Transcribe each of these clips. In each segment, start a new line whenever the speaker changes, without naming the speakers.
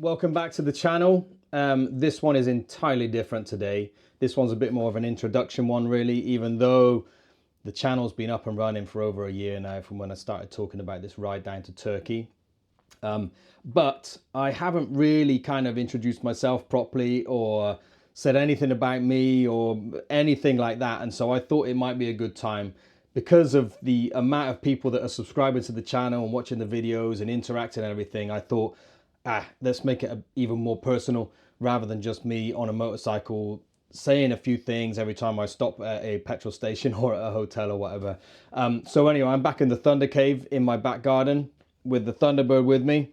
Welcome back to the channel. This one is entirely different today. This one's a bit more of an introduction one really, even though the channel's been up and running for over a year now from when I started talking about this ride down to Turkey. But I haven't really kind of introduced myself properly or said anything about me or anything like that. And so I thought it might be a good time, because of the amount of people that are subscribing to the channel and watching the videos and interacting and everything. I thought, let's make it even more personal rather than just me on a motorcycle saying a few things every time I stop at a petrol station or at a hotel or whatever. So anyway, I'm back in the Thunder Cave in my back garden with the Thunderbird with me,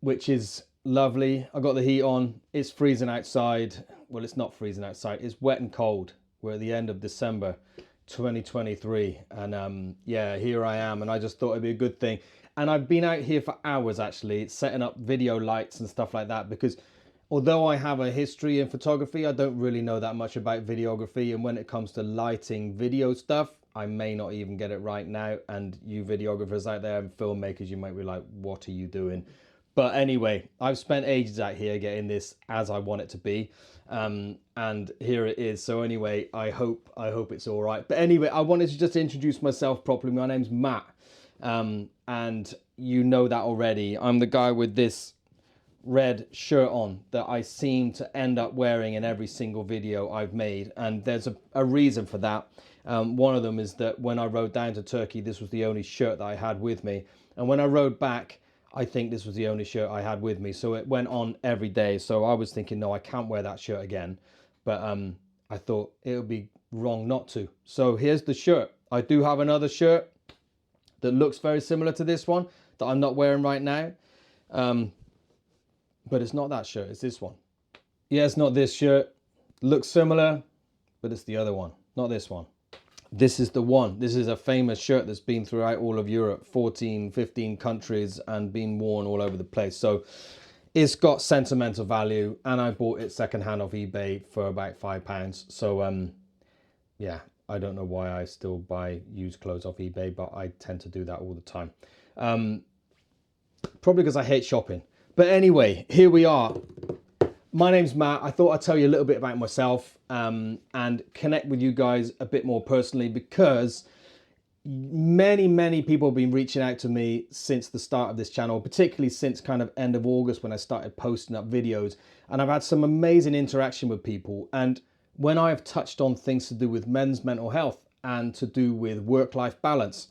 which is lovely. I got the heat on. It's freezing outside. Well, it's not freezing outside. It's wet and cold. We're at the end of December 2023, and yeah, here I am, and I just thought it'd be a good thing. And I've been out here for hours actually setting up video lights and stuff like that, because although I have a history in photography, I don't really know that much about videography, and when it comes to lighting video stuff, I may not even get it right now. And you videographers out there and filmmakers, you might be like, what are you doing? But anyway, I've spent ages out here getting this as I want it to be, and here it is. So anyway, I hope it's all right. But anyway, I wanted to just introduce myself properly. My name's Matt, and you know that already. I'm the guy with this red shirt on that I seem to end up wearing in every single video I've made, and there's a reason for that. One of them is that when I rode down to Turkey, this was the only shirt that I had with me, and when I rode back, I think this was the only shirt I had with me, so it went on every day. So I was thinking, no, I can't wear that shirt again, but I thought it would be wrong not to. So here's the shirt. I do have another shirt that looks very similar to this one that I'm not wearing right now, but it's not that shirt, it's this one. Yeah, it's not this shirt. Looks similar, but it's the other one, not this one. This is the one. This is a famous shirt that's been throughout all of Europe, 14, 15 countries, and been worn all over the place. So it's got sentimental value, and I bought it secondhand off eBay for about £5. So yeah, I don't know why I still buy used clothes off eBay, but I tend to do that all the time. Probably because I hate shopping. But anyway, here we are. My name's Matt. I thought I'd tell you a little bit about myself, and connect with you guys a bit more personally, because many people have been reaching out to me since the start of this channel, particularly since kind of end of August when I started posting up videos, and I've had some amazing interaction with people. And when I've touched on things to do with men's mental health and to do with work-life balance,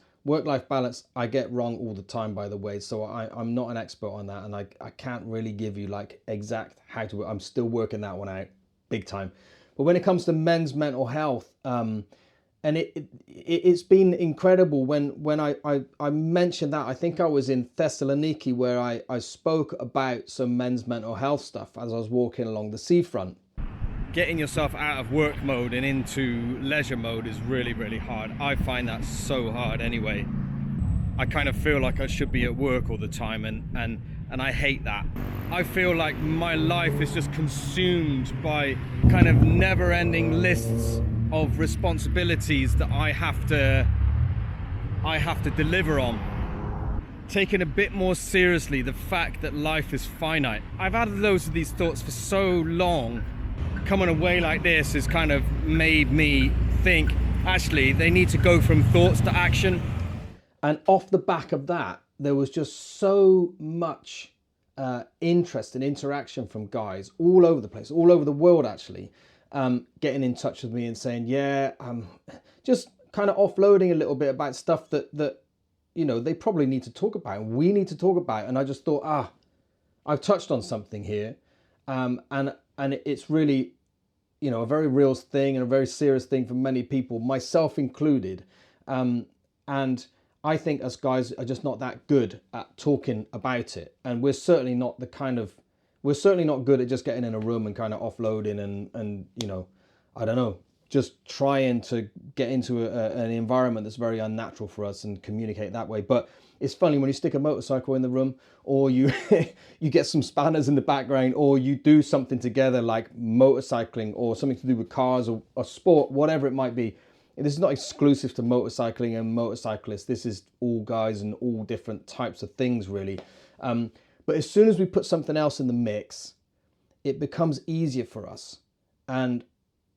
I get wrong all the time, by the way, so I'm not an expert on that, and I can't really give you like exact how to work. I'm still working that one out big time. But when it comes to men's mental health, and it's been incredible when I mentioned that. I think I was in Thessaloniki where I spoke about some men's mental health stuff as I was walking along the seafront. Getting yourself out of work mode and into leisure mode is really hard. I find that so hard anyway. I kind of feel like I should be at work all the time, and I hate that. I feel like my life is just consumed by kind of never-ending lists of responsibilities that I have to deliver on. Taking a bit more seriously the fact that life is finite. I've had loads of these thoughts for so long. Coming away like this has kind of made me think, actually, they need to go from thoughts to action. And off the back of that, there was just so much interest and interaction from guys all over the place, all over the world actually, getting in touch with me and saying, yeah, just kind of offloading a little bit about stuff that you know, they probably need to talk about and we need to talk about. And I just thought, I've touched on something here, and it's really, you know, a very real thing and a very serious thing for many people, myself included. And I think us guys are just not that good at talking about it. And we're certainly not good at just getting in a room and kind of offloading and you know, I don't know, just trying to get into an environment that's very unnatural for us and communicate that way. But it's funny when you stick a motorcycle in the room, or you you get some spanners in the background, or you do something together like motorcycling or something to do with cars or sport, whatever it might be. This is not exclusive to motorcycling and motorcyclists. This is all guys and all different types of things really. But as soon as we put something else in the mix, it becomes easier for us, and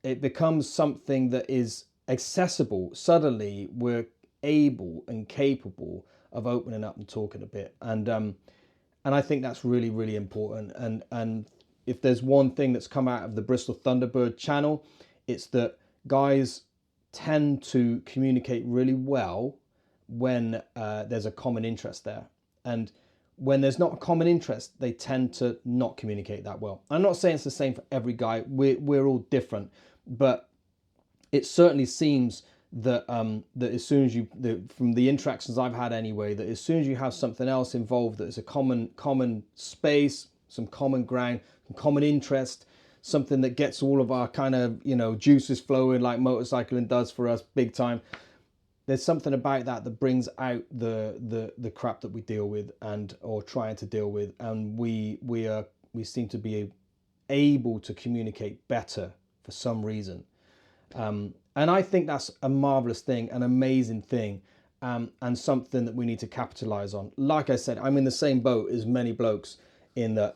it becomes something that is accessible. Suddenly we're able and capable of opening up and talking a bit. And I think that's really, really important. And if there's one thing that's come out of the Bristol Thunderbird channel, it's that guys tend to communicate really well when there's a common interest there. And when there's not a common interest, they tend to not communicate that well. I'm not saying it's the same for every guy. We're all different, but it certainly seems that that as soon as from the interactions I've had anyway, that as soon as you have something else involved that is a common space, some common ground, some common interest, something that gets all of our kind of, you know, juices flowing like motorcycling does for us big time. There's something about that that brings out the crap that we deal with or trying to deal with, and we seem to be able to communicate better for some reason. And I think that's a marvelous thing, an amazing thing, and something that we need to capitalize on. Like I said, I'm in the same boat as many blokes in that,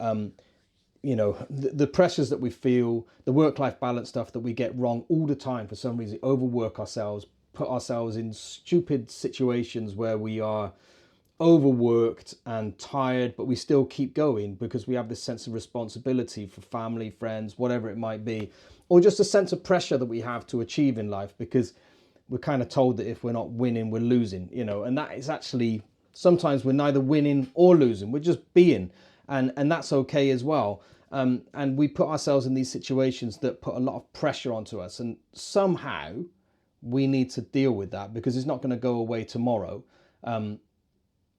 you know, the pressures that we feel, the work-life balance stuff that we get wrong all the time for some reason, overwork ourselves, put ourselves in stupid situations where we are overworked and tired, but we still keep going because we have this sense of responsibility for family, friends, whatever it might be, or just a sense of pressure that we have to achieve in life because we're kind of told that if we're not winning, we're losing, you know, and that is actually, sometimes we're neither winning or losing, we're just being, and that's okay as well. And we put ourselves in these situations that put a lot of pressure onto us, and somehow we need to deal with that because it's not going to go away tomorrow,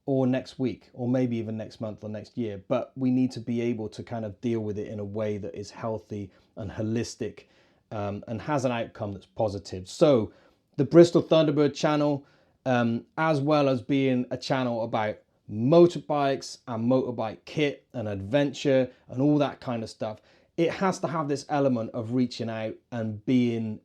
or next week, or maybe even next month or next year. But we need to be able to kind of deal with it in a way that is healthy and holistic, and has an outcome that's positive. So the Bristol Thunderbird channel, as well as being a channel about motorbikes and motorbike kit and adventure and all that kind of stuff, it has to have this element of reaching out and being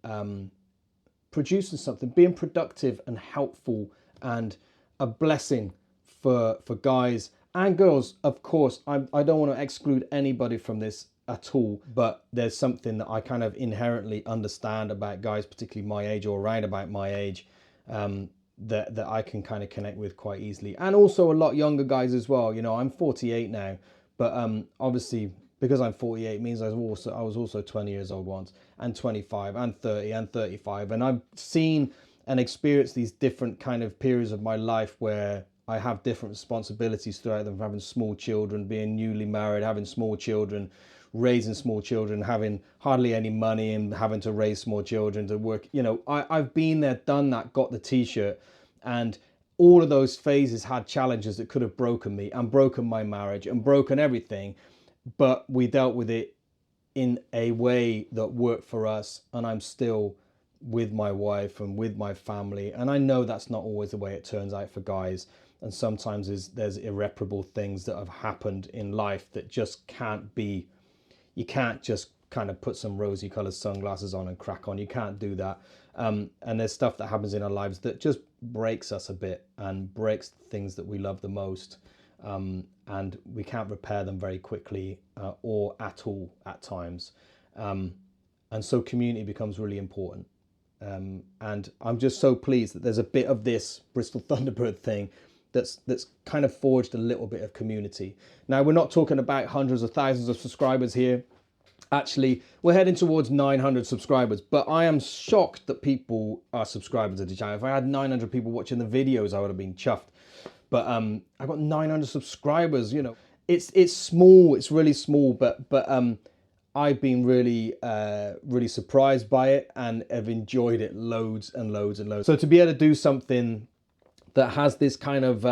producing something, being productive and helpful and a blessing for guys and girls. Of course, I don't want to exclude anybody from this at all, but there's something that I kind of inherently understand about guys, particularly my age or around about my age, that I can kind of connect with quite easily, and also a lot younger guys as well. You know, I'm 48 now, but obviously because I'm 48 means I was also 20 years old once, and 25 and 30 and 35, and I've seen and experienced these different kind of periods of my life where I have different responsibilities throughout them, having small children, being newly married, having small children, raising small children, having hardly any money and having to raise small children to work. You know, I've been there, done that, got the t-shirt, and all of those phases had challenges that could have broken me and broken my marriage and broken everything, but we dealt with it in a way that worked for us, and I'm still with my wife and with my family. And I know that's not always the way it turns out for guys, and sometimes there's irreparable things that have happened in life that just can't be, you can't just kind of put some rosy colored sunglasses on and crack on. You can't do that. And there's stuff that happens in our lives that just breaks us a bit and breaks the things that we love the most. And we can't repair them very quickly, or at all at times. And so community becomes really important. And I'm just so pleased that there's a bit of this Bristol Thunderbird thing that's kind of forged a little bit of community. Now, we're not talking about hundreds of thousands of subscribers here. Actually, we're heading towards 900 subscribers, but I am shocked that people are subscribers to the channel. If I had 900 people watching the videos, I would have been chuffed. But I've got 900 subscribers, you know. It's small, it's really small, but I've been really surprised by it and have enjoyed it loads and loads and loads. So to be able to do something that has this kind of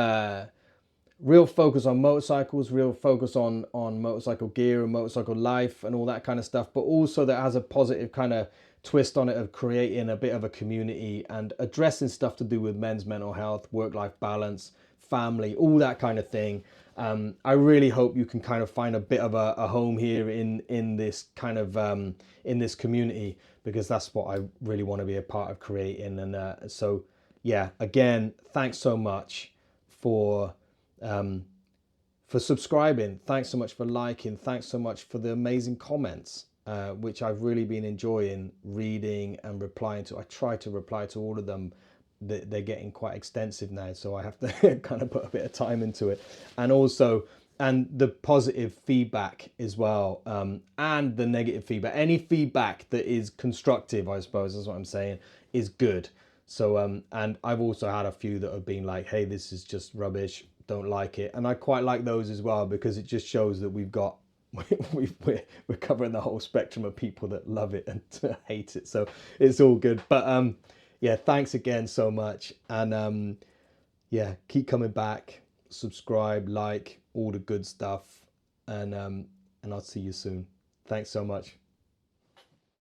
real focus on motorcycles, real focus on motorcycle gear and motorcycle life and all that kind of stuff, but also that has a positive kind of twist on it of creating a bit of a community and addressing stuff to do with men's mental health, work-life balance, family, all that kind of thing. I really hope you can kind of find a bit of a home here in this kind of in this community, because that's what I really want to be a part of creating. And so yeah, again, thanks so much for for subscribing. Thanks so much for liking. Thanks so much for the amazing comments, which I've really been enjoying reading and replying to. I try to reply to all of them. They're getting quite extensive now, so I have to kind of put a bit of time into it. And also, and the positive feedback as well, and the negative feedback. Any feedback that is constructive, I suppose, is what I'm saying, is good. So, and I've also had a few that have been like, hey, this is just rubbish, don't like it. And I quite like those as well, because it just shows that we've got, we're covering the whole spectrum of people that love it and hate it. So it's all good. But yeah, thanks again so much. And yeah, keep coming back, subscribe, like, all the good stuff. And I'll see you soon. Thanks so much.